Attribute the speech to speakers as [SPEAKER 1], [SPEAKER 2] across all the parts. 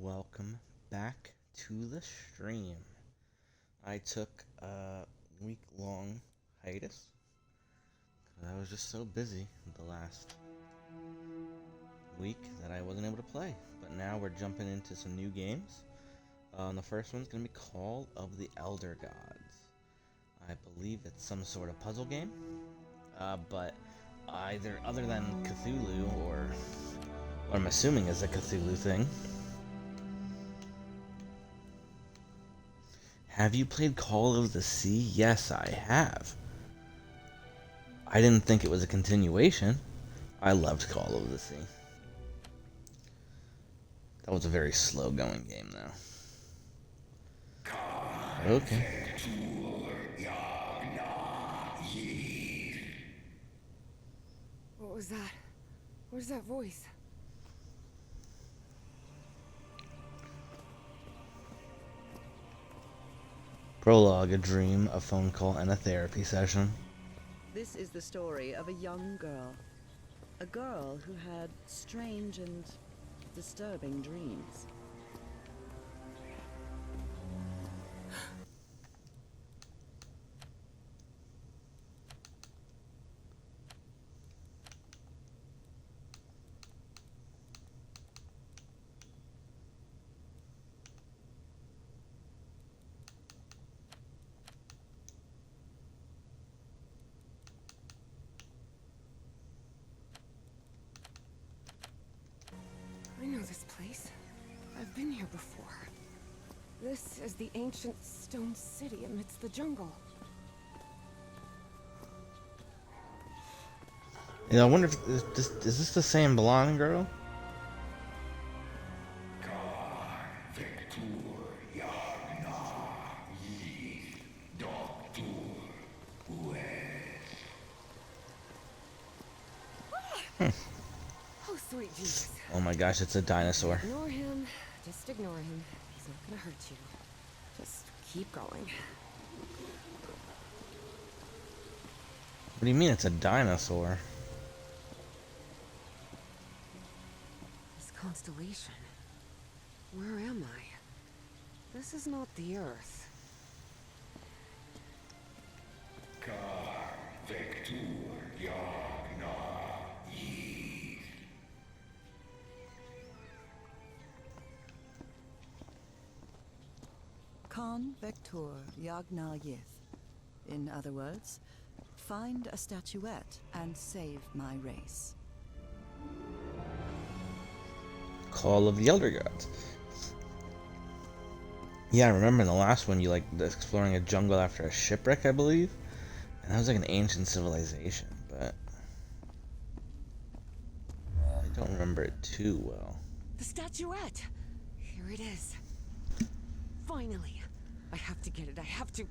[SPEAKER 1] Welcome back to the stream. I took a week-long hiatus because I was just so busy the last week that I wasn't able to play. But now we're jumping into some new games. The first one's going to be Call of the Elder Gods. I believe it's some sort of puzzle game, but either other than Cthulhu or what I'm assuming is a Cthulhu thing. Have you played Call of the Sea? Yes, I have. I didn't think it was a continuation. I loved Call of the Sea. That was a very slow going game, though. Okay.
[SPEAKER 2] What was that? Where's that voice?
[SPEAKER 1] Prologue, a dream, a phone call, and a therapy session.
[SPEAKER 3] This is the story of a young girl. A girl who had strange and disturbing dreams.
[SPEAKER 2] I know this place. I've been here before. This is the ancient stone city amidst the jungle.
[SPEAKER 1] I wonder if is this the same blonde girl?
[SPEAKER 2] Oh, sweet Jesus.
[SPEAKER 1] Oh my gosh, it's a dinosaur.
[SPEAKER 2] Ignore him. Just ignore him. He's not gonna hurt you. Just keep going.
[SPEAKER 1] What do you mean it's a dinosaur?
[SPEAKER 2] This constellation. Where am I? This is not the Earth.
[SPEAKER 3] Khan Vector Yagna Yith. In other words, find a statuette and save my race.
[SPEAKER 1] Call of the Elder Gods. Yeah, I remember in the last one you exploring a jungle after a shipwreck, I believe. And that was like an ancient civilization, but I don't remember it too well.
[SPEAKER 2] The statuette! Here it is. Finally. I have to get it. I have to.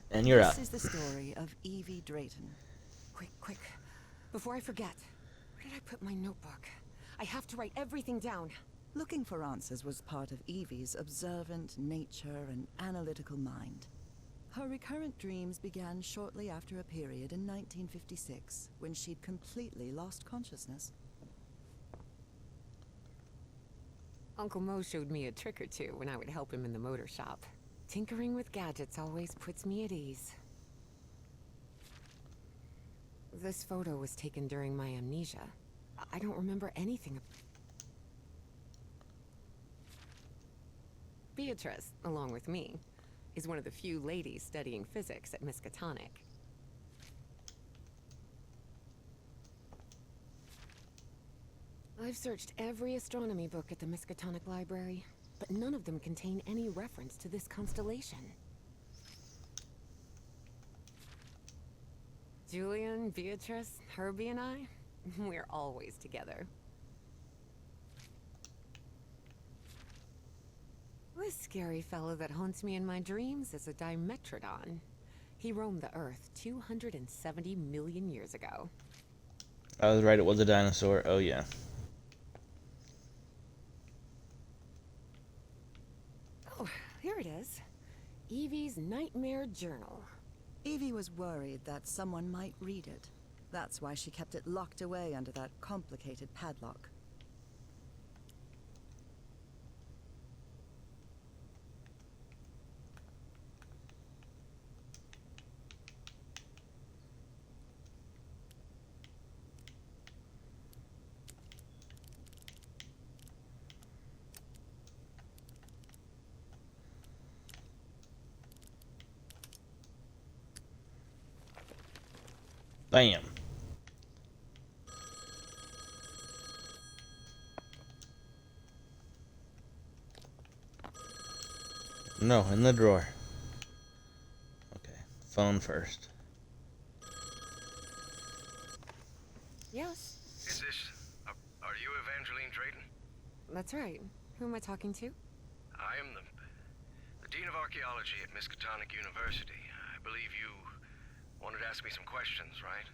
[SPEAKER 1] And you're up.
[SPEAKER 3] This is the story of Evie Drayton.
[SPEAKER 2] Quick, quick. Before I forget. Where did I put my notebook? I have to write everything down.
[SPEAKER 3] Looking for answers was part of Evie's observant nature and analytical mind. Her recurrent dreams began shortly after a period in 1956 when she'd completely lost consciousness.
[SPEAKER 2] Uncle Mo showed me a trick or two when I would help him in the motor shop. Tinkering with gadgets always puts me at ease. This photo was taken during my amnesia. I don't remember anything. Beatrice, along with me, is one of the few ladies studying physics at Miskatonic. I've searched every astronomy book at the Miskatonic Library, but none of them contain any reference to this constellation. Julian, Beatrice, Herbie, and I, we're always together. This scary fellow that haunts me in my dreams is a Dimetrodon. He roamed the Earth 270 million years ago.
[SPEAKER 1] I was right, it was a dinosaur. Oh yeah.
[SPEAKER 2] Oh, here it is. Evie's Nightmare Journal.
[SPEAKER 3] Evie was worried that someone might read it. That's why she kept it locked away under that complicated padlock.
[SPEAKER 1] Bam. No, in the drawer. Okay, phone first.
[SPEAKER 2] Yes,
[SPEAKER 4] Is this... are you Evangeline Drayton?
[SPEAKER 2] that's right. Who am I talking to?
[SPEAKER 4] I am the Dean of Archaeology at Miskatonic University. I believe you wanted to ask me some questions, right?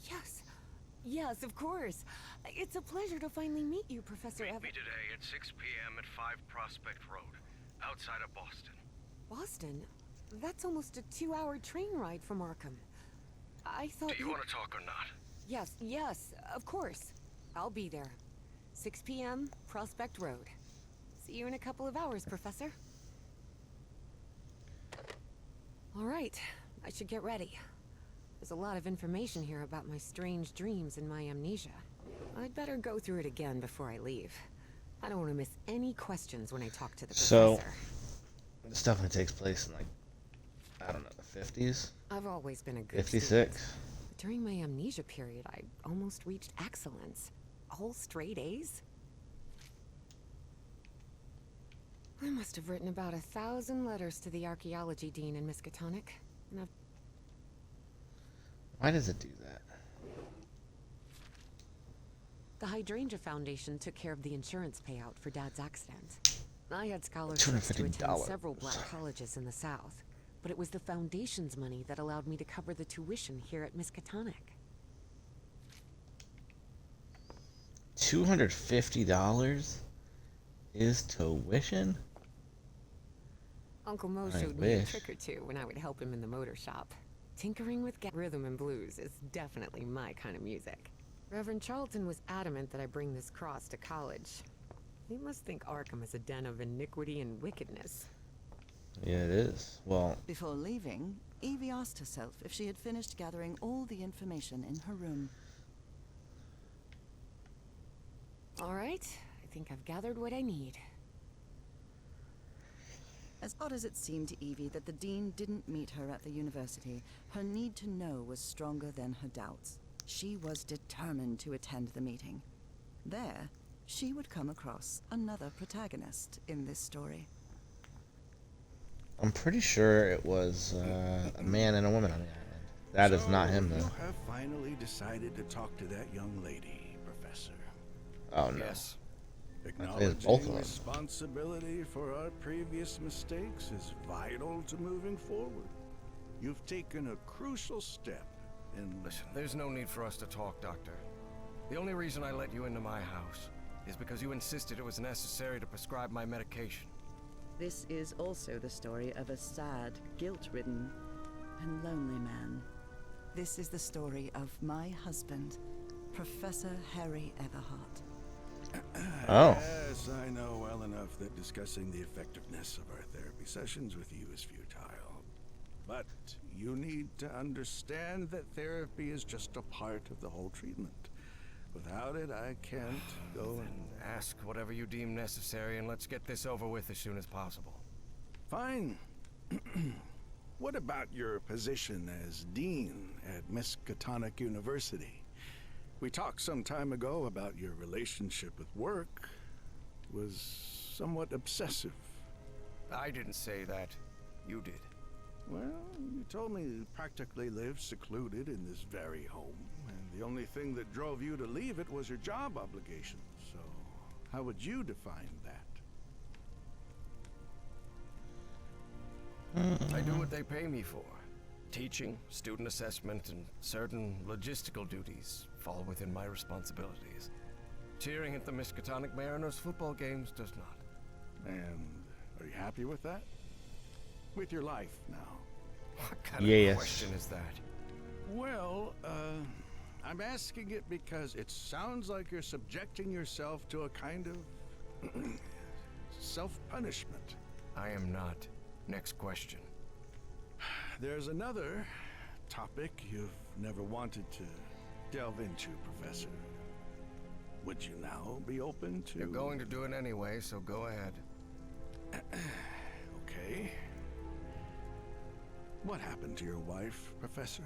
[SPEAKER 2] Yes. Yes, of course. It's a pleasure to finally meet you, Professor
[SPEAKER 4] Meet
[SPEAKER 2] Evan.
[SPEAKER 4] me today at 6 p.m. at 5 Prospect Road, outside of Boston.
[SPEAKER 2] Boston? That's almost a 2-hour train ride from Arkham. I thought
[SPEAKER 4] Do you want to talk or not?
[SPEAKER 2] Yes, yes, of course. I'll be there. 6 p.m., Prospect Road. See you in a couple of hours, Professor. All right, I should get ready. There's a lot of information here about my strange dreams and my amnesia. I'd better go through it again before I leave. I don't want to miss any questions when I talk to the
[SPEAKER 1] So,
[SPEAKER 2] professor.
[SPEAKER 1] this definitely takes place in, like, I don't know, the 50s?
[SPEAKER 2] I've always been a good
[SPEAKER 1] 56.
[SPEAKER 2] student. During my amnesia period, I almost reached excellence. All straight A's. I must have written about 1,000 letters to the archaeology dean in Miskatonic, and I've
[SPEAKER 1] Why does it do that?
[SPEAKER 2] The Hydrangea Foundation took care of the insurance payout for Dad's accident. I had scholarships to attend
[SPEAKER 1] $250.
[SPEAKER 2] several black colleges in the South, but it was the foundation's money that allowed me to cover the tuition here at Miskatonic.
[SPEAKER 1] $250 is tuition?
[SPEAKER 2] Uncle Mo
[SPEAKER 1] I
[SPEAKER 2] showed me a
[SPEAKER 1] wish.
[SPEAKER 2] trick or two when I would help him in the motor shop. Tinkering with rhythm and blues is definitely my kind of music. Reverend Charlton was adamant that I bring this cross to college. He must think Arkham is a den of iniquity and wickedness.
[SPEAKER 1] Yeah, it is. Well,
[SPEAKER 3] Before leaving, Evie asked herself if she had finished gathering all the information in her room.
[SPEAKER 2] All right, I think I've gathered what I need.
[SPEAKER 3] As odd as it seemed to Evie that the dean didn't meet her at the university, her need to know was stronger than her doubts. She was determined to attend the meeting. There, she would come across another protagonist in this story.
[SPEAKER 1] I'm pretty sure it was a man and a woman on the island. That is not him,
[SPEAKER 5] You
[SPEAKER 1] though.
[SPEAKER 5] have finally decided to talk to that young lady, Professor.
[SPEAKER 1] Oh, no.
[SPEAKER 4] Yes.
[SPEAKER 1] it's
[SPEAKER 5] Acknowledging
[SPEAKER 1] both of them.
[SPEAKER 5] responsibility for our previous mistakes is vital to moving forward. You've taken a crucial step in...
[SPEAKER 4] Listen, there's no need for us to talk, Doctor. The only reason I let you into my house is because you insisted it was necessary to prescribe my medication.
[SPEAKER 3] This is also the story of a sad, guilt-ridden, and lonely man. This is the story of my husband, Professor Harry Everhart.
[SPEAKER 1] Oh.
[SPEAKER 5] Yes, I know well enough that discussing the effectiveness of our therapy sessions with you is futile. But you need to understand that therapy is just a part of the whole treatment. Without it, I can't go and...
[SPEAKER 4] Ask whatever you deem necessary and let's get this over with as soon as possible.
[SPEAKER 5] Fine. What about your position as dean at Miskatonic University? We talked some time ago about your relationship with work. It was somewhat obsessive.
[SPEAKER 4] I didn't say that. You did.
[SPEAKER 5] Well, you told me you practically lived secluded in this very home, and the only thing that drove you to leave it was your job obligations. So, how would you define that?
[SPEAKER 4] I do what they pay me for. Teaching, student assessment, and certain logistical duties fall within my responsibilities. Cheering at the Miskatonic Mariners football games does not.
[SPEAKER 5] And are you happy with that? With your life now?
[SPEAKER 4] What kind
[SPEAKER 1] Yes.
[SPEAKER 4] of question is that?
[SPEAKER 5] Well, I'm asking it because it sounds like you're subjecting yourself to a kind of self-punishment.
[SPEAKER 4] I am not. Next question.
[SPEAKER 5] There's another topic you've never wanted to delve into, Professor. Would you now be open to...
[SPEAKER 4] You're going to do it anyway, so go ahead.
[SPEAKER 5] Okay. What happened to your wife, Professor?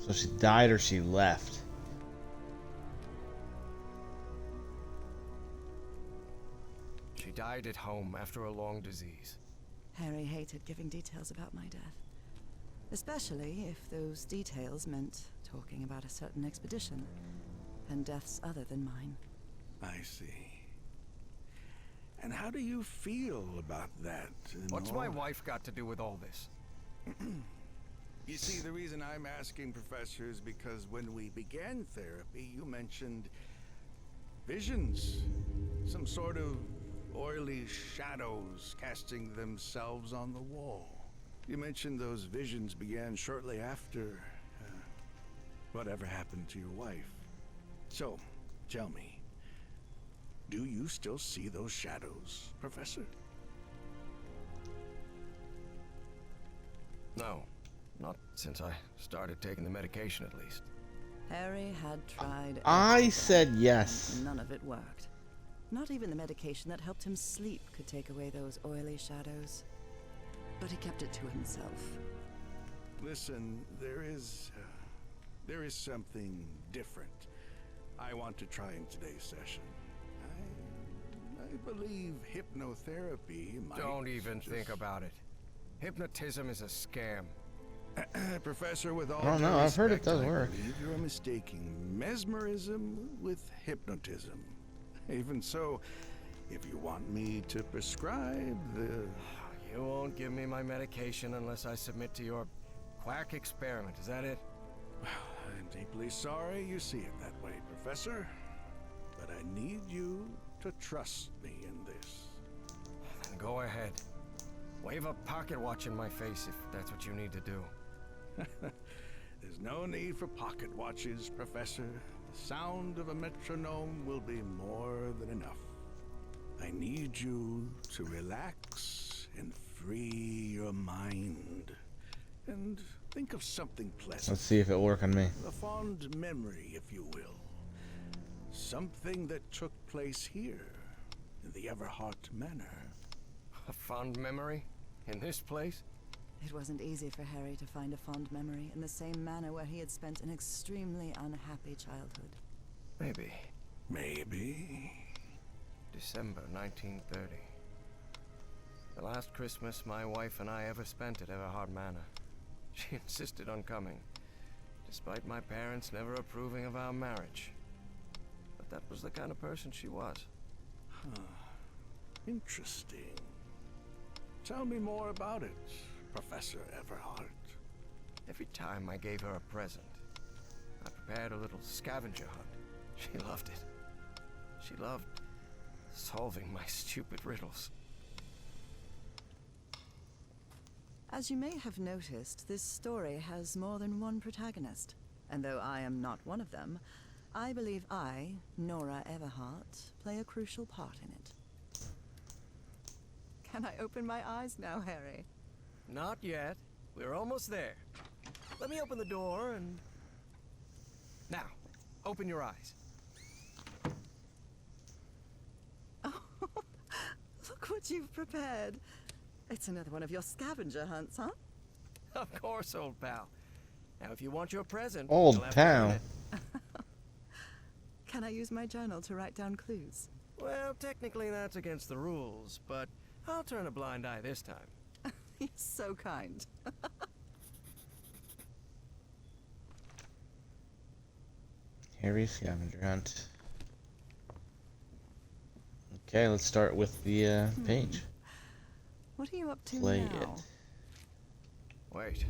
[SPEAKER 1] So she died or she left?
[SPEAKER 4] She died at home after a long disease.
[SPEAKER 3] Harry hated giving details about my death. Especially if those details meant talking about a certain expedition and deaths other than mine.
[SPEAKER 5] I see. And how do you feel about that?
[SPEAKER 4] What's my wife got to do with all this?
[SPEAKER 5] You see, the reason I'm asking, Professor, is because when we began therapy, you mentioned visions. Some sort of oily shadows casting themselves on the wall. You mentioned those visions began shortly after whatever happened to your wife. So, tell me, do you still see those shadows, Professor?
[SPEAKER 4] No. Not since I started taking the medication, at least.
[SPEAKER 3] Harry had tried
[SPEAKER 1] I
[SPEAKER 3] everything.
[SPEAKER 1] said yes.
[SPEAKER 3] None of it worked. Not even the medication that helped him sleep could take away those oily shadows. But he kept it to himself.
[SPEAKER 5] Listen, there is something different I want to try in today's session. I believe hypnotherapy might...
[SPEAKER 4] Don't even think about it. Hypnotism is a scam.
[SPEAKER 5] Professor, with all
[SPEAKER 1] I don't
[SPEAKER 5] due
[SPEAKER 1] know, I've heard it
[SPEAKER 5] respect,
[SPEAKER 1] does
[SPEAKER 5] I
[SPEAKER 1] work.
[SPEAKER 5] believe you're mistaking mesmerism with hypnotism. Even so, if you want me to prescribe the...
[SPEAKER 4] You won't give me my medication unless I submit to your quack experiment, is that it?
[SPEAKER 5] I'm deeply sorry you see it that way, Professor. But I need you to trust me in this.
[SPEAKER 4] Then go ahead. Wave a pocket watch in my face if that's what you need to do.
[SPEAKER 5] There's no need for pocket watches, Professor. The sound of a metronome will be more than enough. I need you to relax and free your mind. And think of something pleasant.
[SPEAKER 1] Let's see if it'll work on me.
[SPEAKER 5] A fond memory, if you will. Something that took place here, in the Everhart Manor.
[SPEAKER 4] A fond memory? In this place?
[SPEAKER 3] It wasn't easy for Harry to find a fond memory in the same manor where he had spent an extremely unhappy childhood.
[SPEAKER 4] Maybe.
[SPEAKER 5] Maybe.
[SPEAKER 4] December 1930. The last Christmas my wife and I ever spent at Everhart Manor. She insisted on coming, despite my parents never approving of our marriage. But that was the kind of person she was.
[SPEAKER 5] Interesting. Tell me more about it, Professor Everhart.
[SPEAKER 4] Every time I gave her a present, I prepared a little scavenger hunt. She loved it. She loved solving my stupid riddles.
[SPEAKER 3] As you may have noticed, this story has more than one protagonist. And though I am not one of them, I believe I, Nora Everhart, play a crucial part in it. Can I open my eyes now, Harry?
[SPEAKER 4] Not yet. We're almost there. Let me open the door and... Now, open your eyes.
[SPEAKER 3] Oh, look what you've prepared. It's another one of your scavenger hunts, huh?
[SPEAKER 4] Of course, old pal. Now, if you want your present...
[SPEAKER 1] Old
[SPEAKER 4] you'll have to earn
[SPEAKER 1] pal.
[SPEAKER 4] it.
[SPEAKER 3] Can I use my journal to write down clues?
[SPEAKER 4] Well, technically that's against the rules, but I'll turn a blind eye this time.
[SPEAKER 3] You're so kind.
[SPEAKER 1] Harry's scavenger hunt. Okay, let's start with the page.
[SPEAKER 3] What are you up to
[SPEAKER 1] Play
[SPEAKER 3] now?
[SPEAKER 1] it.
[SPEAKER 4] Wait.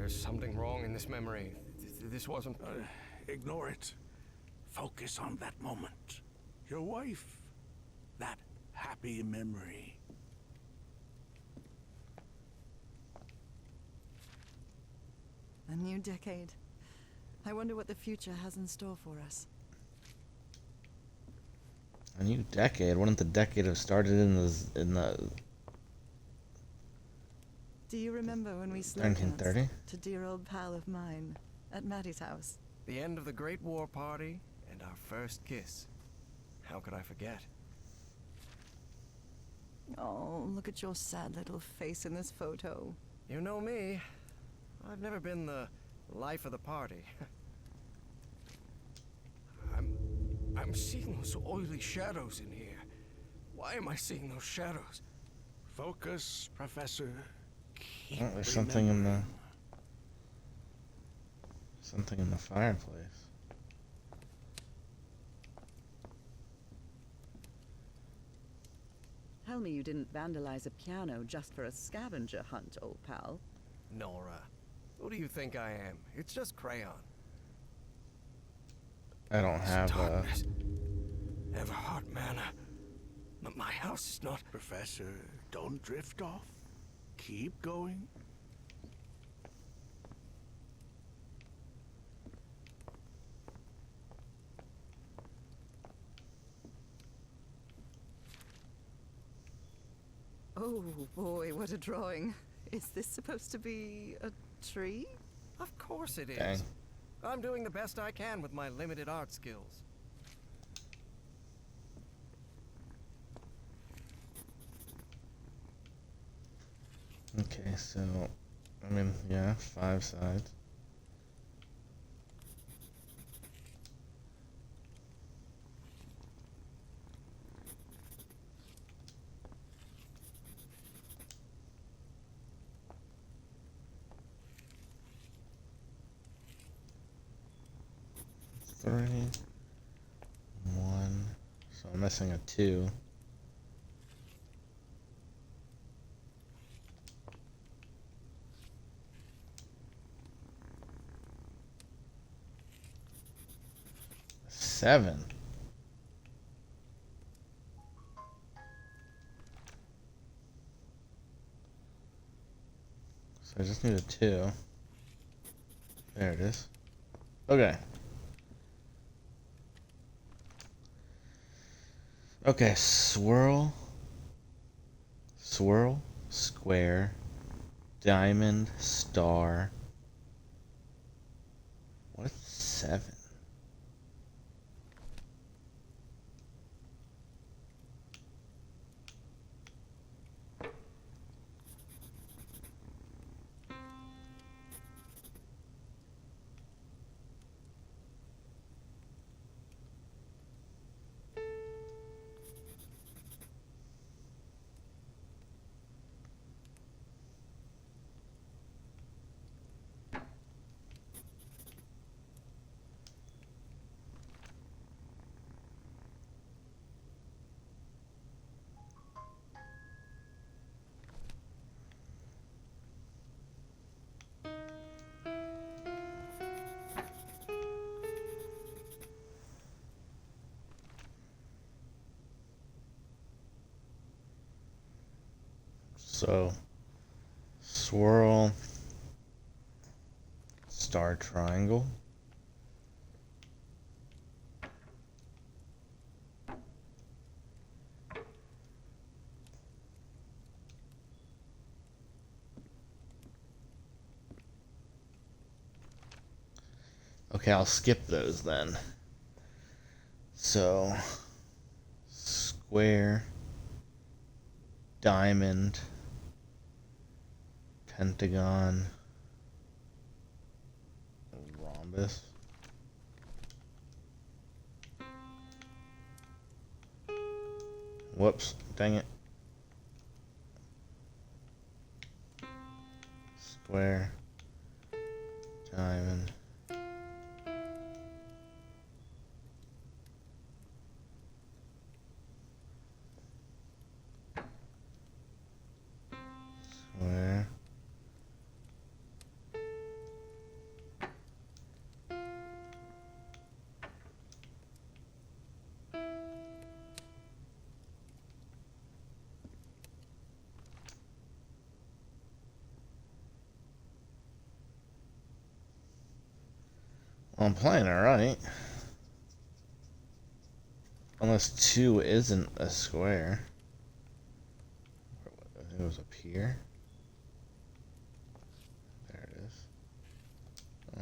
[SPEAKER 4] There's something wrong in this memory. This wasn't...
[SPEAKER 5] Ignore it. Focus on that moment. Your wife. That happy memory.
[SPEAKER 3] A new decade. I wonder what the future has in store for us.
[SPEAKER 1] A new decade? Wouldn't the decade have started in the
[SPEAKER 3] Do you remember when we slow
[SPEAKER 1] 1930?
[SPEAKER 3] danced to dear old pal of mine at Maddie's house?
[SPEAKER 4] The end of the Great War Party and our first kiss. How could I forget?
[SPEAKER 3] Oh, look at your sad little face in this photo.
[SPEAKER 4] You know me. I've never been the life of the party. I'm seeing those oily shadows in here. Why am I seeing those shadows?
[SPEAKER 5] Focus, Professor. Keep
[SPEAKER 1] Oh, there's something in the
[SPEAKER 5] remembering.
[SPEAKER 1] fireplace.
[SPEAKER 6] Tell me you didn't vandalize a piano just for a scavenger hunt, old pal.
[SPEAKER 4] Nora, who do you think I am? It's just crayon.
[SPEAKER 1] I don't have
[SPEAKER 4] Darkness. Everhart Manor. But my house is not...
[SPEAKER 5] Professor, don't drift off. Keep going.
[SPEAKER 3] Oh boy, what a drawing. Is this supposed to be a tree?
[SPEAKER 4] Of course it is.
[SPEAKER 1] Dang.
[SPEAKER 4] I'm doing the best I can with my limited art skills.
[SPEAKER 1] Okay, so I mean, yeah, 5 sides. Three, 1. So I'm missing a 2. Seven. So I just need a 2. There it is. Okay. Okay, swirl, square, diamond, star. What's 7? So, swirl, star triangle. Okay, I'll skip those then. So, square, diamond, pentagon, rhombus. Whoops, dang it. Square, diamond. Square. Well, I'm playing alright. Unless 2 isn't a square. I think it was up here. There it is.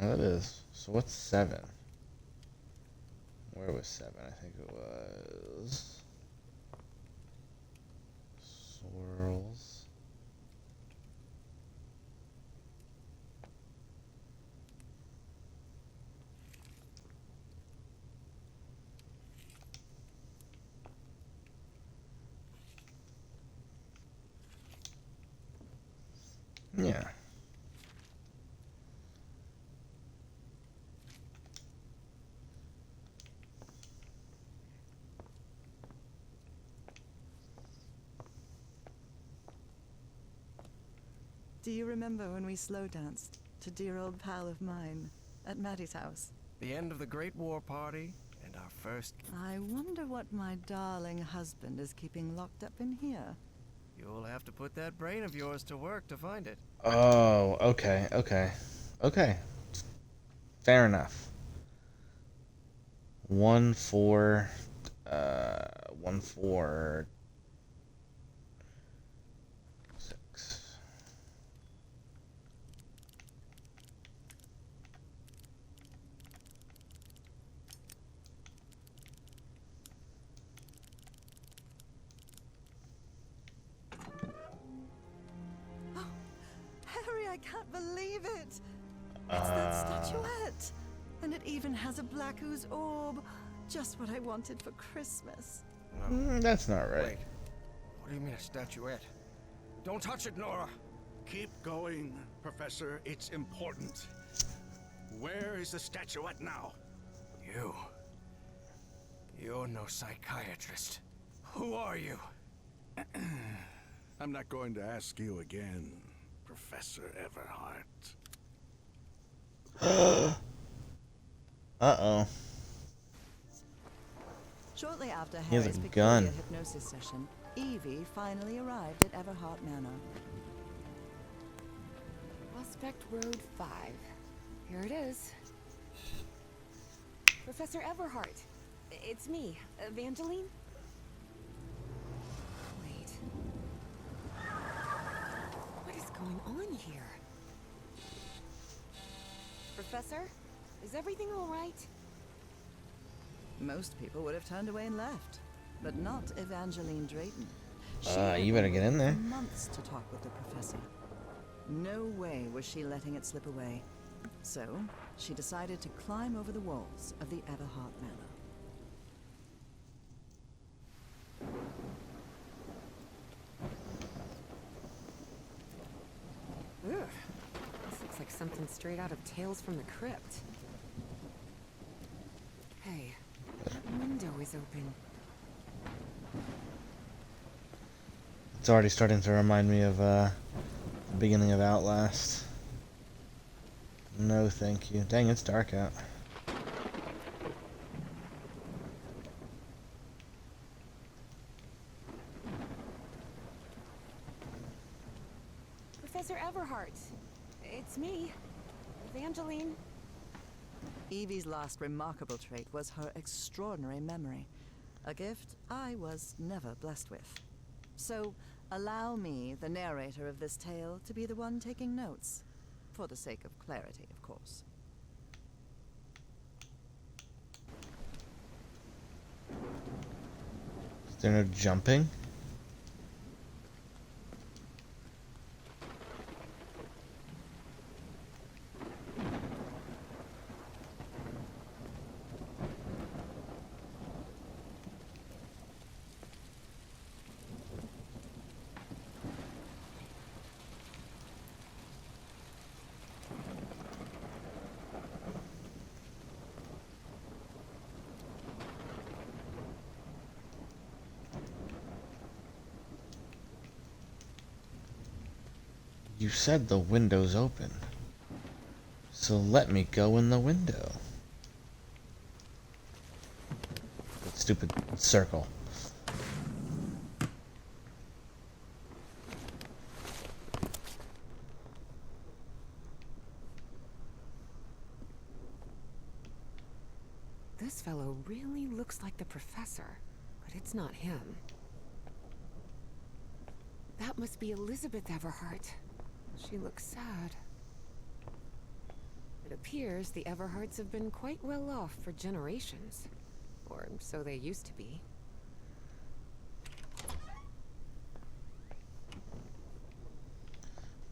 [SPEAKER 1] Oh, it is. So what's 7? Where was 7? I think it was... Swirls. Yeah.
[SPEAKER 3] Do you remember when we slow danced to dear old pal of mine at Maddie's house?
[SPEAKER 4] The end of the Great War Party and our first...
[SPEAKER 3] I wonder what my darling husband is keeping locked up in here.
[SPEAKER 4] You'll have to put that brain of yours to work to find it.
[SPEAKER 1] Oh, okay, okay. Okay. Fair enough. 1 4 1 4 6.
[SPEAKER 3] Harry, I can't believe it! It's that statuette! And it even has a black ooze orb. Just what I wanted for Christmas.
[SPEAKER 1] That's not right.
[SPEAKER 4] Wait. What do you mean a statuette? Don't touch it, Nora!
[SPEAKER 5] Keep going, Professor. It's important. Where is the statuette now?
[SPEAKER 4] You. You're no psychiatrist. Who are you?
[SPEAKER 5] I'm not going to ask you again, Professor Everhart.
[SPEAKER 1] Uh-oh.
[SPEAKER 3] Shortly after
[SPEAKER 1] He has a
[SPEAKER 3] Harry's
[SPEAKER 1] gun.
[SPEAKER 3] peculiar hypnosis session, Evie finally arrived at Everhart Manor.
[SPEAKER 2] Prospect Road 5. Here it is. Professor Everhart. It's me, Evangeline. Wait. What is going on here? Professor? Is everything all right?
[SPEAKER 3] Most people would have turned away and left, but not Evangeline Drayton.
[SPEAKER 1] You better get in there.
[SPEAKER 3] Months to talk with the professor. No way was she letting it slip away. So, she decided to climb over the walls of the Everhart Manor.
[SPEAKER 2] Ugh. This looks like something straight out of Tales from the Crypt. Hey, the window is open.
[SPEAKER 1] It's already starting to remind me of the beginning of Outlast. No, thank you. Dang, it's dark out.
[SPEAKER 2] Professor Everhart. It's me, Evangeline.
[SPEAKER 3] Evie's last remarkable trait was her extraordinary memory, a gift I was never blessed with. So, allow me, the narrator of this tale, to be the one taking notes. For the sake of clarity, of course.
[SPEAKER 1] Is there no jumping? You said the window's open. So let me go in the window. That stupid circle.
[SPEAKER 2] this fellow really looks like the professor, but it's not him. That must be Elizabeth Everhart. She looks sad. It appears the Everharts have been quite well off for generations. Or so they used to be.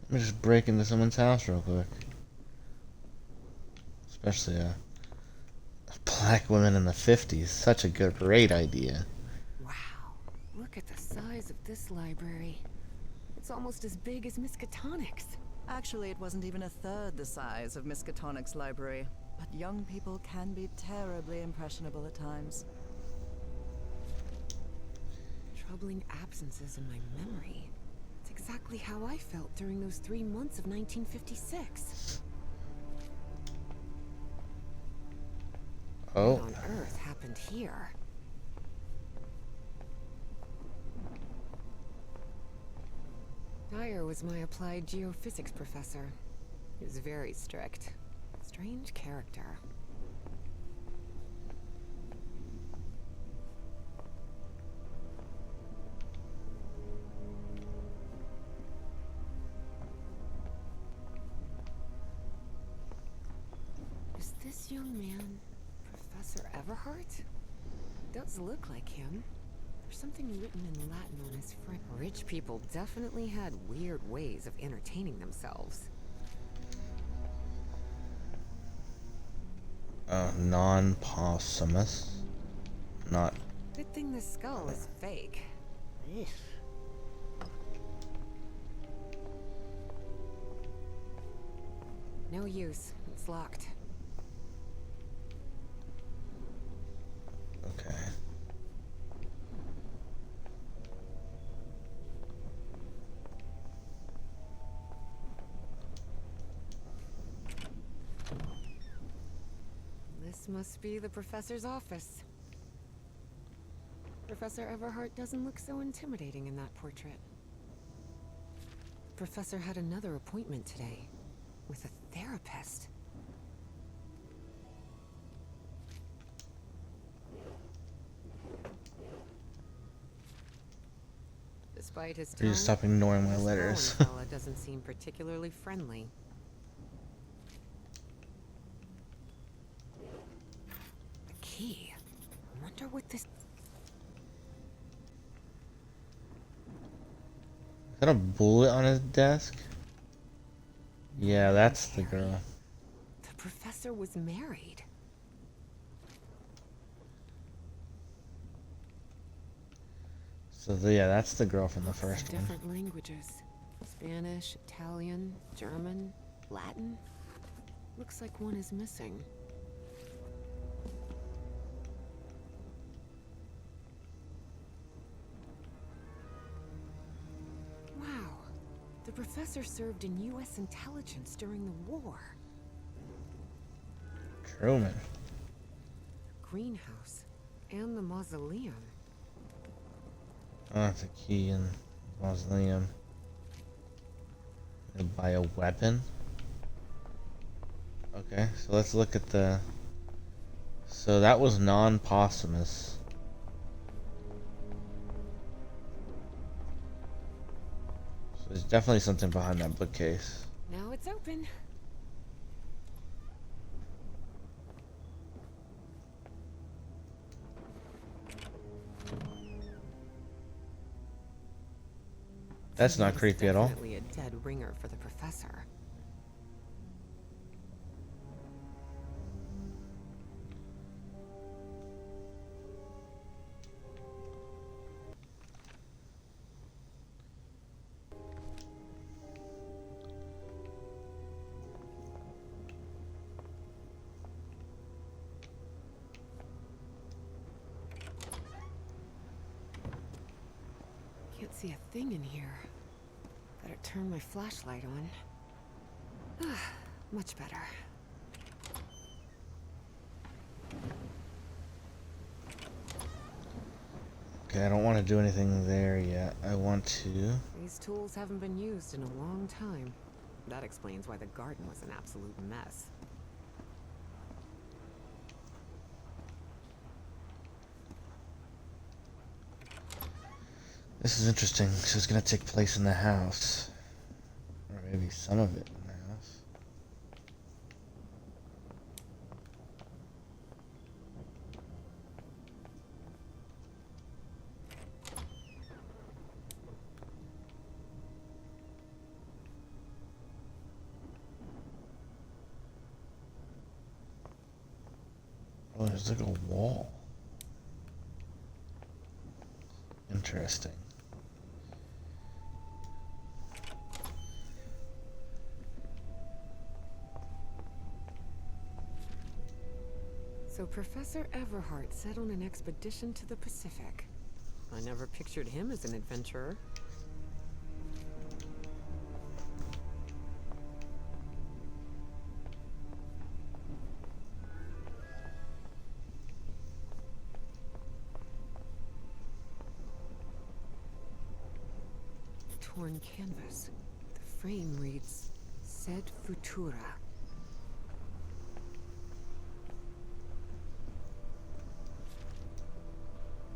[SPEAKER 1] Let me just break into someone's house real quick. Especially black women in the 50s. Such a great idea.
[SPEAKER 2] Wow. Look at the size of this library. It's almost as big as Miskatonic's.
[SPEAKER 3] Actually, it wasn't even a third the size of Miskatonic's library, but young people can be terribly impressionable at times.
[SPEAKER 2] Troubling absences in my memory. It's exactly how I felt during those 3 months of 1956.
[SPEAKER 1] Oh.
[SPEAKER 2] What on earth happened here? Dyer was my applied geophysics professor. He was very strict. Strange character. Is this young man Professor Everhart? Does look like him. There's something written in Latin on his front. Rich people definitely had weird ways of entertaining themselves.
[SPEAKER 1] Non-posthumous. Not.
[SPEAKER 2] Good thing the skull is fake. No use. It's locked.
[SPEAKER 1] Okay.
[SPEAKER 2] This must be the professor's office. Professor Everhart doesn't look so intimidating in that portrait. Professor had another appointment today with a therapist. Despite his
[SPEAKER 1] Please
[SPEAKER 2] tone,
[SPEAKER 1] stop ignoring my
[SPEAKER 2] this
[SPEAKER 1] letters.
[SPEAKER 2] Bowen fella doesn't seem particularly friendly. The key. I wonder what this.
[SPEAKER 1] Is that a bullet on his desk? Yeah, that's the girl.
[SPEAKER 2] The professor was married.
[SPEAKER 1] So yeah, that's the girl from the
[SPEAKER 2] Books in
[SPEAKER 1] first one.
[SPEAKER 2] different languages. Spanish, Italian, German, Latin. Looks like one is missing. Wow. The professor served in U.S. intelligence during the war.
[SPEAKER 1] Truman.
[SPEAKER 2] Greenhouse. And the mausoleum.
[SPEAKER 1] Oh, that's a key in the mausoleum. Gonna buy a weapon. Okay, so let's look at the. So that was non-posthumous. So there's definitely something behind that bookcase.
[SPEAKER 2] Now it's open.
[SPEAKER 1] That's not
[SPEAKER 2] It's
[SPEAKER 1] creepy at all.
[SPEAKER 2] Definitely a dead ringer for the professor. Can't see a thing in here. Better turn my flashlight on. Much better.
[SPEAKER 1] Okay, I don't want to do anything there yet. I want to.
[SPEAKER 2] These tools haven't been used in a long time. That explains why the garden was an absolute mess.
[SPEAKER 1] This is interesting. So it's gonna take place in the house. Or maybe some of it in the house. Oh, there's like a wall. Interesting.
[SPEAKER 2] So Professor Everhart set on an expedition to the Pacific. I never pictured him as an adventurer. Torn canvas. The frame reads, Sed Futura.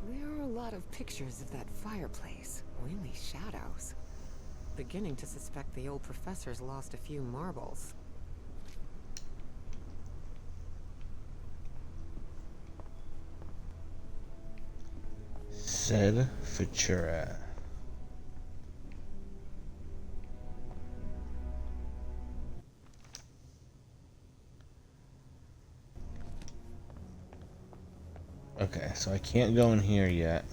[SPEAKER 2] There are a lot of pictures of that fireplace. Only shadows. Beginning to suspect the old professor's lost a few marbles.
[SPEAKER 1] Sed Futura. Okay, so I can't go in here yet.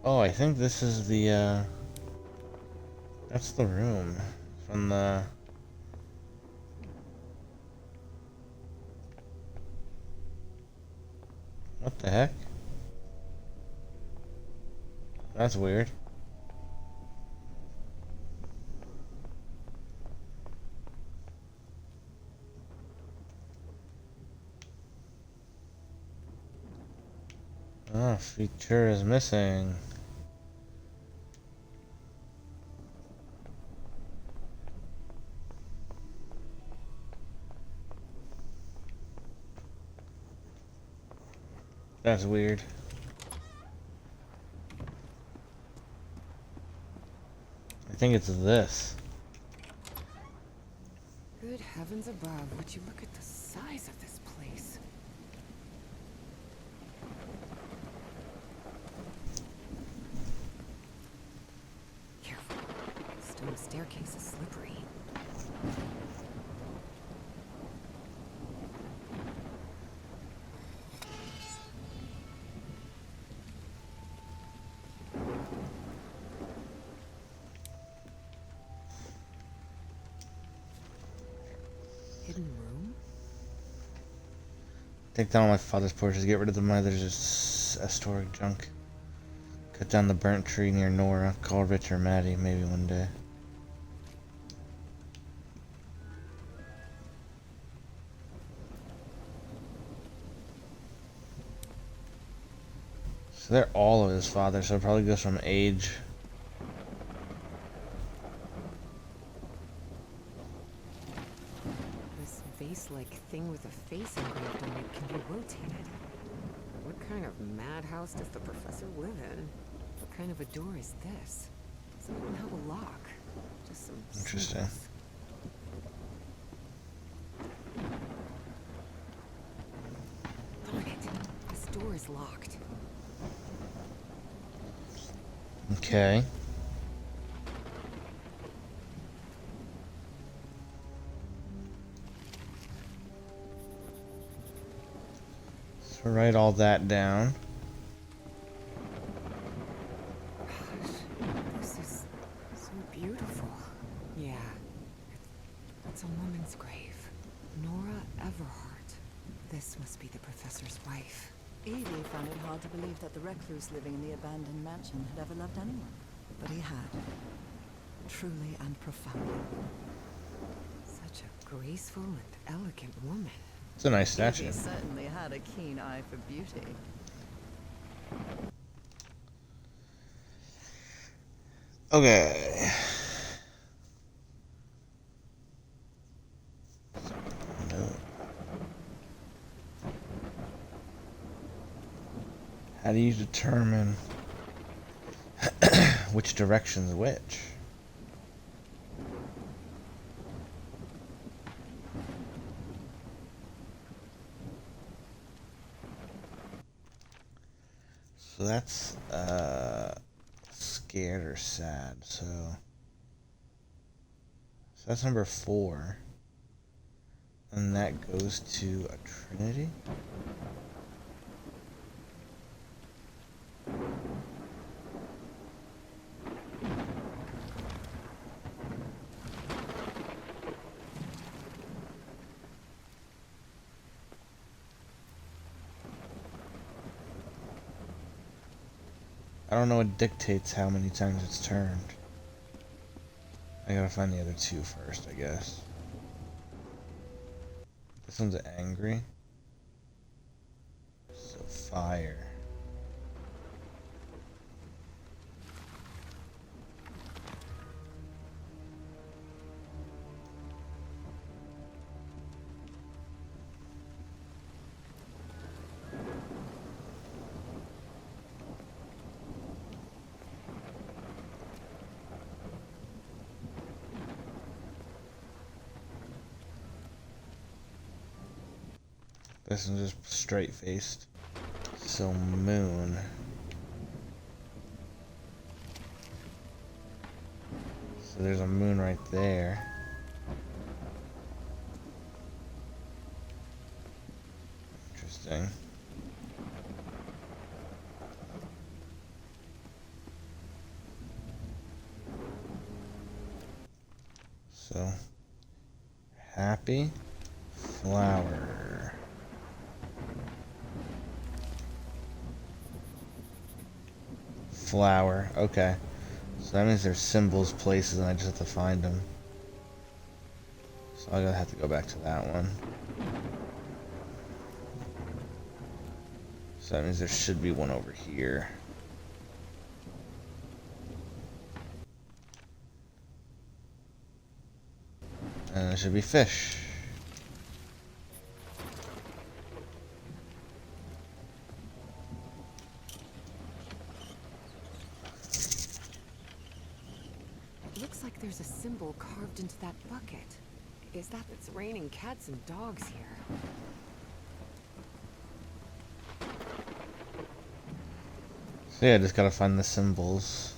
[SPEAKER 1] Oh, I think this is the, that's the room from the... What the heck? That's weird. Ah, feature is missing. That's weird. I think it's this.
[SPEAKER 2] Good heavens above, would you look at the size of this place? Careful. The stone staircase is slippery. Hidden room?
[SPEAKER 1] Take down all my father's portraits, get rid of the mother's historic junk. Cut down the burnt tree near Nora. Call Rich or Maddie, maybe one day. So they're all of his father, so it probably goes from age.
[SPEAKER 2] This vase-like thing with a face engraved on it can be rotated. What kind of madhouse does the professor live in? What kind of a door is this? Doesn't even have a lock. Just some
[SPEAKER 1] Interesting.
[SPEAKER 2] symbols. Darn it. This door is locked.
[SPEAKER 1] Okay. So write all that down.
[SPEAKER 2] Gosh, this is so beautiful. Yeah. It's a woman's grave. Nora Everhart. This must be the professor's wife.
[SPEAKER 3] Evie found it hard to believe that the recluse living in the abandoned mansion had ever loved anyone. But he had. Truly and profoundly.
[SPEAKER 2] Such a graceful and elegant woman.
[SPEAKER 1] It's a nice statue.
[SPEAKER 6] Evie certainly had a keen eye for beauty.
[SPEAKER 1] Okay. No. How do you determine which direction's which? So that's scared or sad. So that's number 4. And that goes to a Trinity. I don't know what dictates how many times it's turned. I gotta find the other 2 first, I guess. This one's angry. So fire. This one's just straight faced. So moon. So there's a moon right there. Interesting. So happy flower. Flower, okay. So that means there's symbols, places, and I just have to find them. So I'm gonna have to go back to that one. So that means there should be one over here. And it should be fish.
[SPEAKER 2] Looks like there's a symbol carved into that bucket. Is that it's raining cats and dogs here?
[SPEAKER 1] So yeah, I just gotta find the symbols.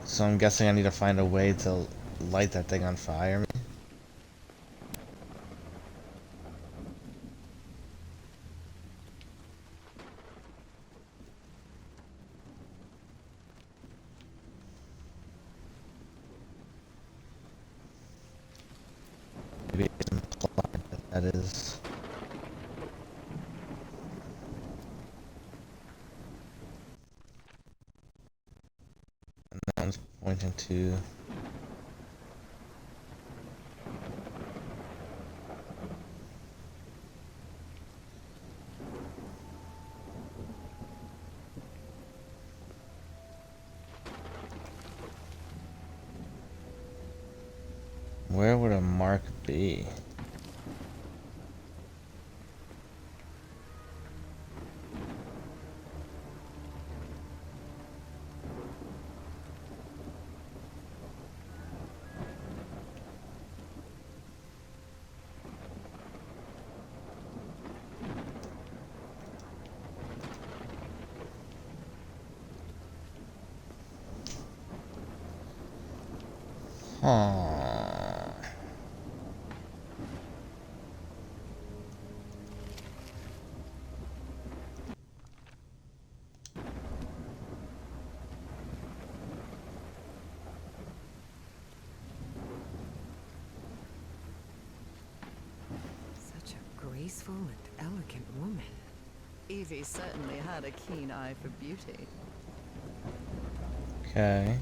[SPEAKER 1] So I'm guessing I need to find a way to light that thing on fire. Maybe it's implied that that is. And that one's pointing to. Where would a mark be? Huh.
[SPEAKER 2] Such a graceful and elegant woman.
[SPEAKER 6] Evie certainly had a keen eye for beauty.
[SPEAKER 1] Okay.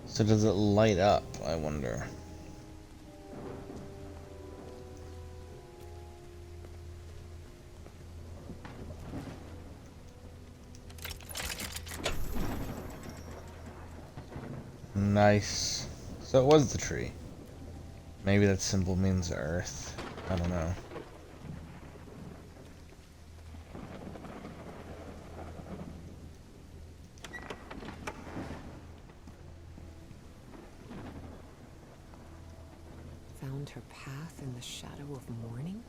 [SPEAKER 1] So does it light up, I wonder? Nice. So it was the tree. Maybe that symbol means Earth. I don't know.
[SPEAKER 2] Found her path in the shadow of morning?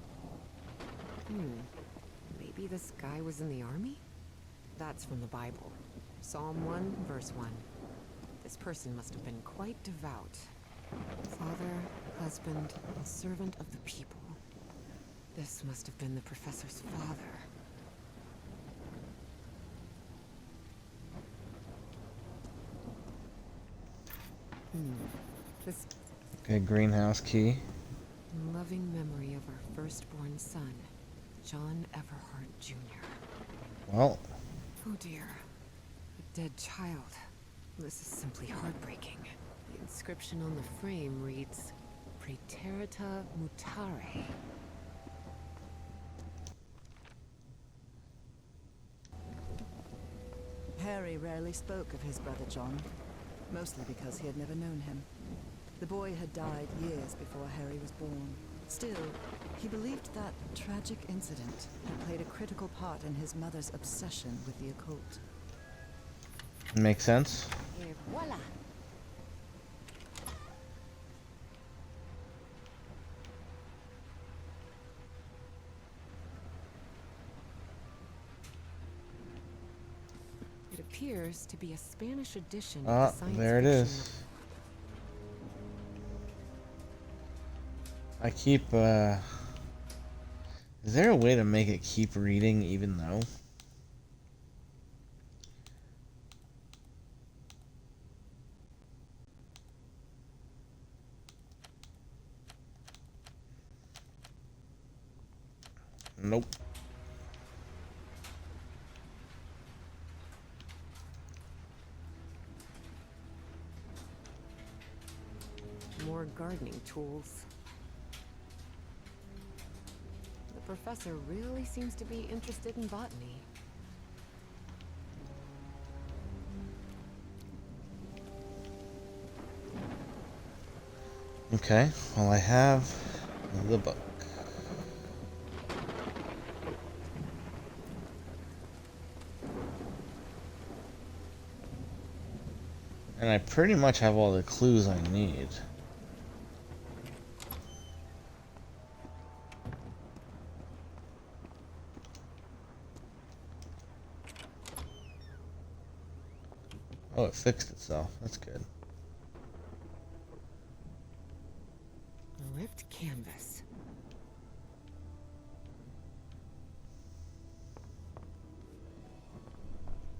[SPEAKER 2] Maybe this guy was in the army? That's from the Bible. Psalm 1, verse 1. This person must have been quite devout. Father, husband, and servant of the people. This must have been the professor's father. This
[SPEAKER 1] Okay, greenhouse key.
[SPEAKER 2] loving memory of our firstborn son, John Everhart Jr.
[SPEAKER 1] Well,
[SPEAKER 2] Oh dear. A dead child. This is simply heartbreaking. The inscription on the frame reads, Praeterita Mutare.
[SPEAKER 3] Harry rarely spoke of his brother John, mostly because he had never known him. The boy had died years before Harry was born. Still, he believed that tragic incident had played a critical part in his mother's obsession with the occult.
[SPEAKER 1] makes sense.
[SPEAKER 2] Et voila! It appears to be a Spanish edition of
[SPEAKER 1] Ah,
[SPEAKER 2] the science
[SPEAKER 1] there it
[SPEAKER 2] fiction
[SPEAKER 1] is. I keep, is there a way to make it keep reading even though? Nope.
[SPEAKER 2] More gardening tools. The professor really seems to be interested in botany.
[SPEAKER 1] Okay, well I have the book. And I pretty much have all the clues I need. Oh, it fixed itself. That's good.
[SPEAKER 2] A ripped canvas.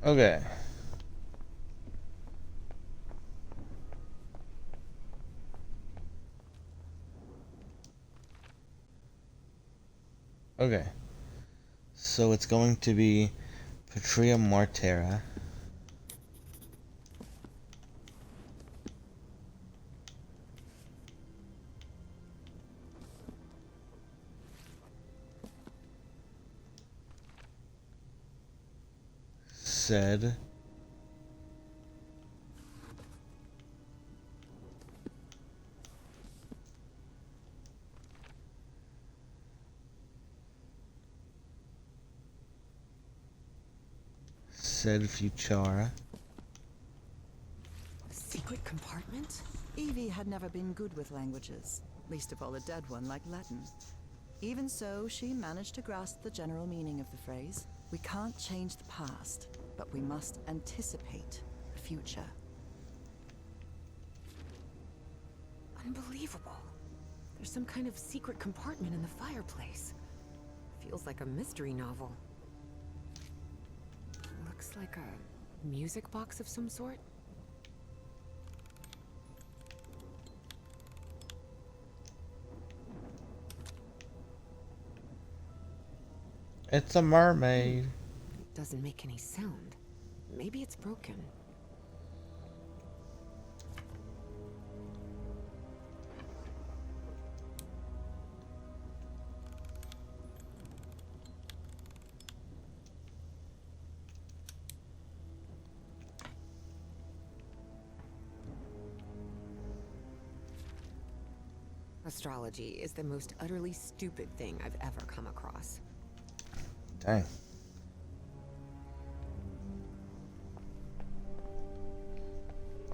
[SPEAKER 1] Okay. Okay. So it's going to be Patria Martera. Said Futura.
[SPEAKER 2] A secret compartment?
[SPEAKER 3] Evie had never been good with languages, least of all a dead one like Latin. Even so, she managed to grasp the general meaning of the phrase. We can't change the past, but we must anticipate the future.
[SPEAKER 2] Unbelievable. There's some kind of secret compartment in the fireplace. Feels like a mystery novel. Looks like a music box of some sort.
[SPEAKER 1] It's a mermaid.
[SPEAKER 2] It doesn't make any sound. Maybe it's broken. Astrology is the most utterly stupid thing I've ever come across.
[SPEAKER 1] Dang.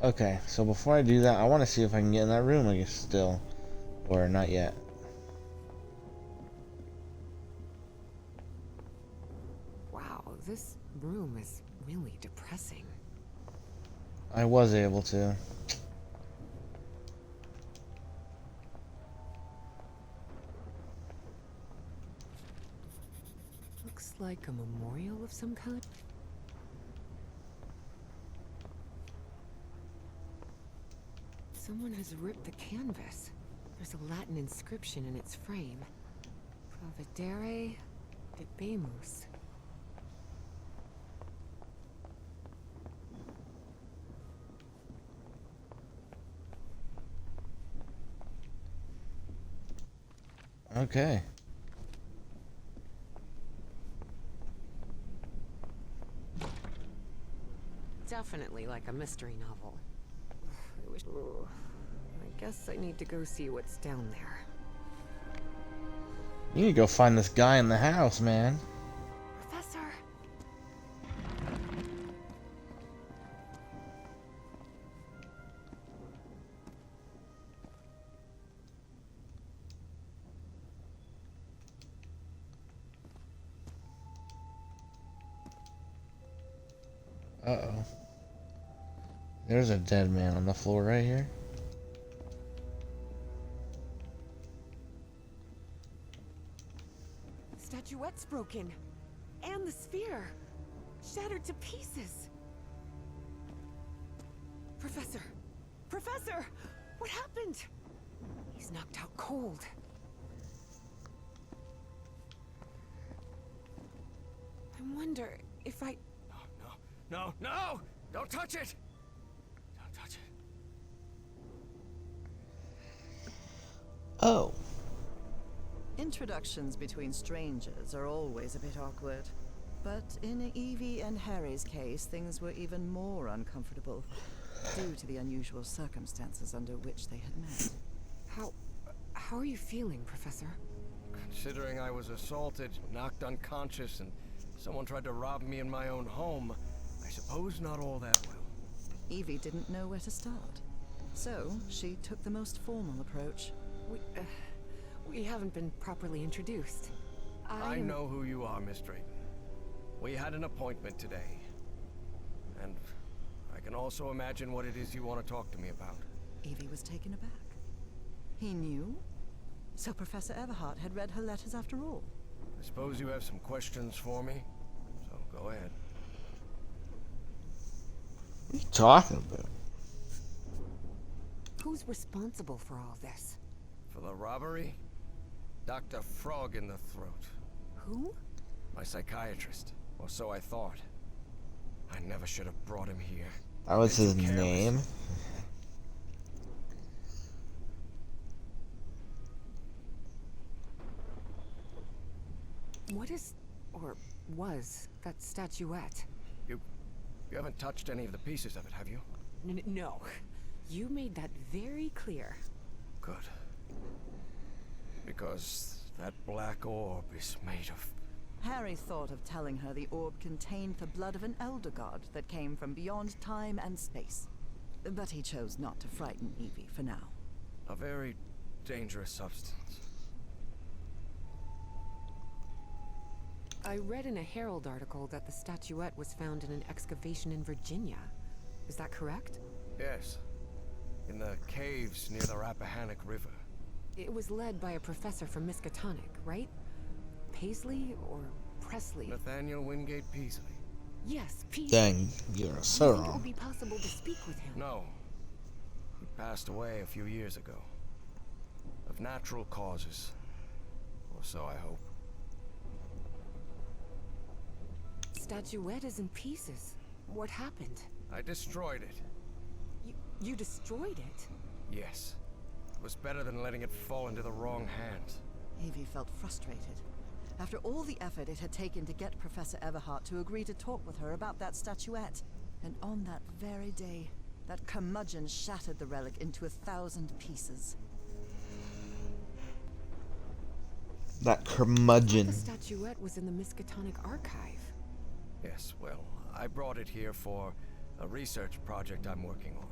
[SPEAKER 1] Okay, so before I do that, I want to see if I can get in that room, I guess, still. Or not yet.
[SPEAKER 2] Wow, this room is really depressing.
[SPEAKER 1] I was able to.
[SPEAKER 2] Looks like a memorial of some kind. Someone has ripped the canvas. There's a Latin inscription in its frame. Providere debemus.
[SPEAKER 1] Okay.
[SPEAKER 2] Definitely like a mystery novel. I guess I need to go see what's down there.
[SPEAKER 1] You need to go find this guy in the house, man.
[SPEAKER 2] Professor!
[SPEAKER 1] Uh-oh. There's a dead man on the floor right here.
[SPEAKER 2] Statuette's broken. And the sphere. Shattered to pieces. Professor! Professor! What happened? He's knocked out cold. I wonder if I...
[SPEAKER 4] No! Don't touch it! Don't touch it.
[SPEAKER 1] Oh.
[SPEAKER 3] Introductions between strangers are always a bit awkward. But in Evie and Harry's case, things were even more uncomfortable due to the unusual circumstances under which they had met.
[SPEAKER 2] How are you feeling, Professor?
[SPEAKER 4] Considering I was assaulted, knocked unconscious, and someone tried to rob me in my own home, I suppose not all that well.
[SPEAKER 3] Evie didn't know where to start. So, she took the most formal approach.
[SPEAKER 2] We haven't been properly introduced.
[SPEAKER 4] I know who you are, Miss Drayton. We had an appointment today. And I can also imagine what it is you want to talk to me about.
[SPEAKER 3] Evie was taken aback. He knew? So Professor Everhart had read her letters after all.
[SPEAKER 4] I suppose you have some questions for me, so go ahead.
[SPEAKER 1] What are you talking about?
[SPEAKER 2] Who's responsible for all this?
[SPEAKER 4] For the robbery? Dr. Frog in the throat.
[SPEAKER 2] Who?
[SPEAKER 4] My psychiatrist. Or so I thought. I never should have brought him here.
[SPEAKER 1] That was his
[SPEAKER 4] Careless.
[SPEAKER 1] name.
[SPEAKER 2] What is, or was, that statuette?
[SPEAKER 4] You haven't touched any of the pieces of it, have you?
[SPEAKER 2] No. You made that very clear.
[SPEAKER 4] Good. Because that black orb is made of...
[SPEAKER 3] Harry thought of telling her the orb contained the blood of an elder god that came from beyond time and space. But he chose not to frighten Evie for now.
[SPEAKER 4] a very dangerous substance.
[SPEAKER 2] I read in a Herald article that the statuette was found in an excavation in Virginia. Is that correct?
[SPEAKER 4] Yes. In the caves near the Rappahannock River.
[SPEAKER 2] It was led by a professor from Miskatonic, right? Paisley or Presley?
[SPEAKER 4] Nathaniel Wingate Peasley.
[SPEAKER 2] Yes, Paisley.
[SPEAKER 1] Dang, you're so
[SPEAKER 2] Do you think it
[SPEAKER 1] wrong.
[SPEAKER 2] would be possible to speak with him?
[SPEAKER 4] No. He passed away a few years ago. Of natural causes. Or so I hope.
[SPEAKER 2] Statuette is in pieces. What happened?
[SPEAKER 4] I destroyed it.
[SPEAKER 2] You destroyed it?
[SPEAKER 4] Yes. It was better than letting it fall into the wrong hands.
[SPEAKER 3] Evie felt frustrated. After all the effort it had taken to get Professor Everhart to agree to talk with her about that statuette. And on that very day, that curmudgeon shattered the relic into 1,000 pieces.
[SPEAKER 1] That
[SPEAKER 2] The
[SPEAKER 1] curmudgeon.
[SPEAKER 2] statuette was in the Miskatonic archive.
[SPEAKER 4] Yes, well, I brought it here for a research project I'm working on.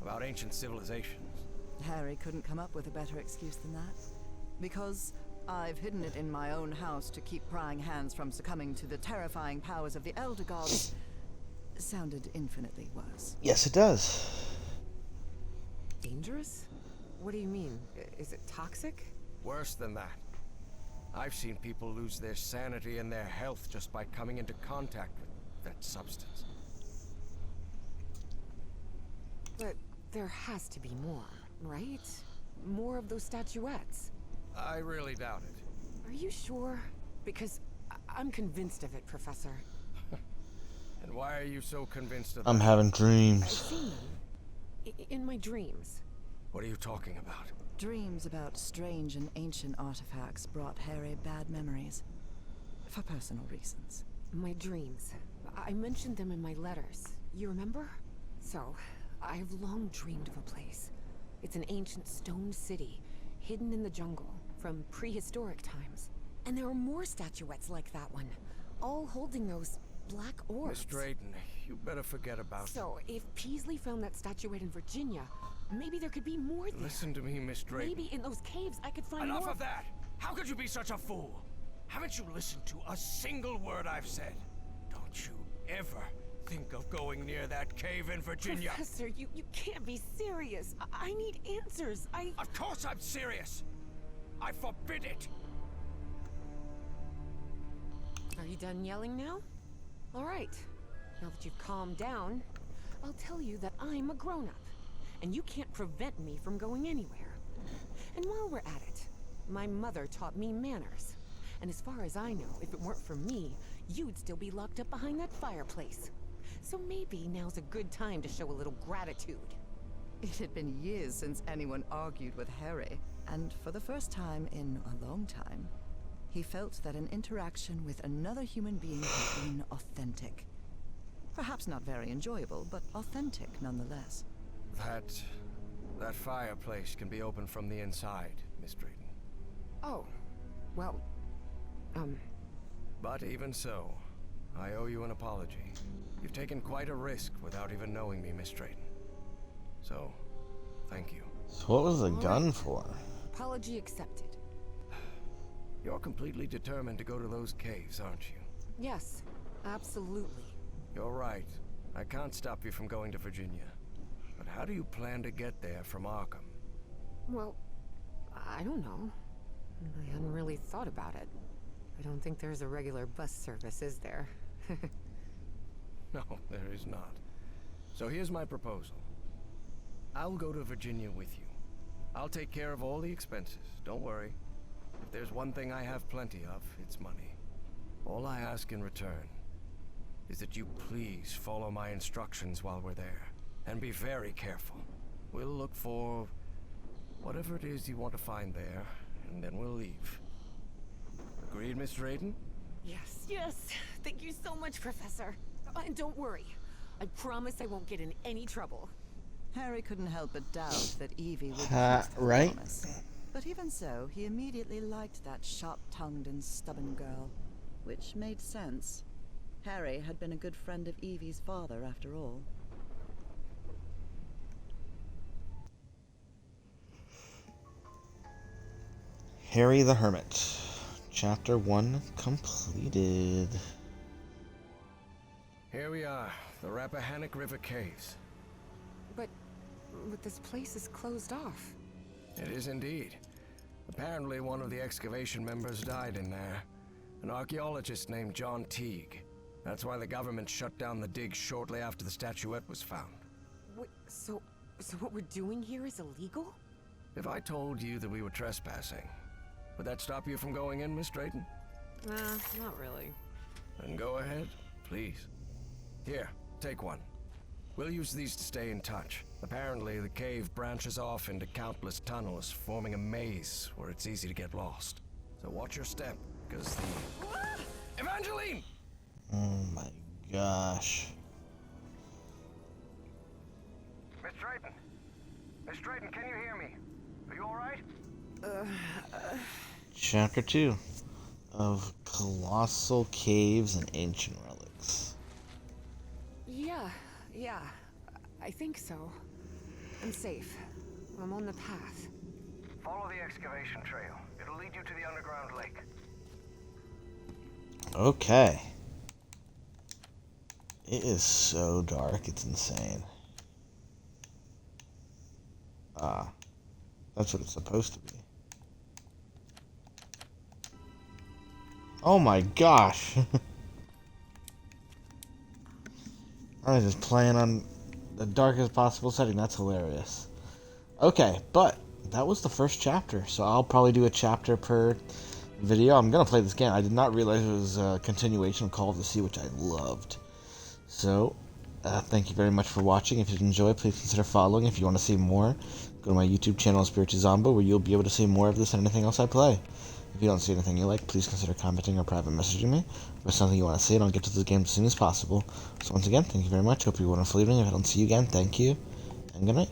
[SPEAKER 4] About ancient civilizations.
[SPEAKER 3] Harry couldn't come up with a better excuse than that. Because I've hidden it in my own house to keep prying hands from succumbing to the terrifying powers of the Elder Gods sounded infinitely worse.
[SPEAKER 1] Yes, it does.
[SPEAKER 2] Dangerous? What do you mean? Is it toxic?
[SPEAKER 4] Worse than that. I've seen people lose their sanity and their health just by coming into contact with that substance.
[SPEAKER 2] But there has to be more, right? More of those statuettes.
[SPEAKER 4] I really doubt it.
[SPEAKER 2] Are you sure? Because I'm convinced of it, Professor.
[SPEAKER 4] And why are you so convinced of
[SPEAKER 1] I'm
[SPEAKER 4] that?
[SPEAKER 1] having
[SPEAKER 2] I've
[SPEAKER 1] dreams.
[SPEAKER 2] seen them. In my dreams.
[SPEAKER 4] What are you talking about?
[SPEAKER 3] Dreams about strange and ancient artifacts brought Harry bad memories. For personal reasons.
[SPEAKER 2] My dreams. I mentioned them in my letters. You remember? So, I've long dreamed of a place. It's an ancient stone city, hidden in the jungle, from prehistoric times. And there are more statuettes like that one, all holding those black orbs.
[SPEAKER 4] Miss Drayton, you better forget about
[SPEAKER 2] So, if Peasley found that statuette in Virginia, maybe there could be more there.
[SPEAKER 4] Listen to me, Miss Drayton.
[SPEAKER 2] Maybe in those caves I could find
[SPEAKER 4] Enough
[SPEAKER 2] more.
[SPEAKER 4] of that! How could you be such a fool? Haven't you listened to a single word I've said? Don't you ever think of going near that cave in Virginia?
[SPEAKER 2] Professor, you can't be serious. I need answers.
[SPEAKER 4] Of course I'm serious! I forbid it!
[SPEAKER 2] Are you done yelling now? All right. Now that you've calmed down, I'll tell you that I'm a grown-up, and you can't prevent me from going anywhere. And while we're at it, my mother taught me manners. And as far as I know, if it weren't for me, you'd still be locked up behind that fireplace. So maybe now's a good time to show a little gratitude.
[SPEAKER 3] It had been years since anyone argued with Harry, and for the first time in a long time, he felt that an interaction with another human being had been authentic. Perhaps not very enjoyable, but authentic nonetheless.
[SPEAKER 4] That fireplace can be opened from the inside, Miss Drayton.
[SPEAKER 2] Oh, well,
[SPEAKER 4] But even so, I owe you an apology. You've taken quite a risk without even knowing me, Miss Drayton. So, thank you.
[SPEAKER 1] So what was the gun for?
[SPEAKER 2] apology accepted.
[SPEAKER 4] You're completely determined to go to those caves, aren't you?
[SPEAKER 2] Yes, absolutely.
[SPEAKER 4] You're right. I can't stop you from going to Virginia. But how do you plan to get there from Arkham?
[SPEAKER 2] Well, I don't know. I hadn't really thought about it. I don't think there's a regular bus service, is there?
[SPEAKER 4] No, there is not. So here's my proposal. I'll go to Virginia with you. I'll take care of all the expenses, don't worry. If there's one thing I have plenty of, it's money. All I ask in return is that you please follow my instructions while we're there. And be very careful. We'll look for whatever it is you want to find there, and then we'll leave. Agreed, Miss Drayton?
[SPEAKER 2] Yes, yes. Thank you so much, Professor. And don't worry. I promise I won't get in any trouble.
[SPEAKER 3] Harry couldn't help but doubt that Evie would keep
[SPEAKER 1] Right?
[SPEAKER 3] her promise. But even so, he immediately liked that sharp-tongued and stubborn girl. Which made sense. Harry had been a good friend of Evie's father, after all.
[SPEAKER 1] Harry the Hermit. Chapter 1 completed.
[SPEAKER 4] Here we are, the Rappahannock River Caves.
[SPEAKER 2] But this place is closed off.
[SPEAKER 4] It is indeed. Apparently one of the excavation members died in there. An archaeologist named John Teague. That's why the government shut down the dig shortly after the statuette was found.
[SPEAKER 2] Wait, so what we're doing here is illegal?
[SPEAKER 4] If I told you that we were trespassing, would that stop you from going in, Miss Drayton?
[SPEAKER 2] Not really.
[SPEAKER 4] Then go ahead, please. Here, take one. We'll use these to stay in touch. Apparently, the cave branches off into countless tunnels, forming a maze where it's easy to get lost. So watch your step, because the... Evangeline!
[SPEAKER 1] Oh my gosh.
[SPEAKER 4] Miss Drayton! Miss Drayton, can you hear me? Are you alright?
[SPEAKER 1] Chapter 2 of Colossal Caves and Ancient Relics.
[SPEAKER 2] Yeah, I think so. I'm safe. I'm on the path.
[SPEAKER 4] Follow the excavation trail. It'll lead you to the underground lake.
[SPEAKER 1] Okay. It is so dark, it's insane. Ah, that's what it's supposed to be. Oh my gosh! I was just playing on the darkest possible setting. That's hilarious. Okay, but that was the first chapter, so I'll probably do a chapter per video. I'm gonna play this game. I did not realize it was a continuation of Call of the Sea, which I loved. So, thank you very much for watching. If you did enjoy, please consider following. If you want to see more, go to my YouTube channel, Spirited Zombo, where you'll be able to see more of this and anything else I play. If you don't see anything you like, please consider commenting or private messaging me. If there's something you want to see, and I'll get to this game as soon as possible. So once again, thank you very much. Hope you have a wonderful evening. If I don't see you again, thank you, and good night.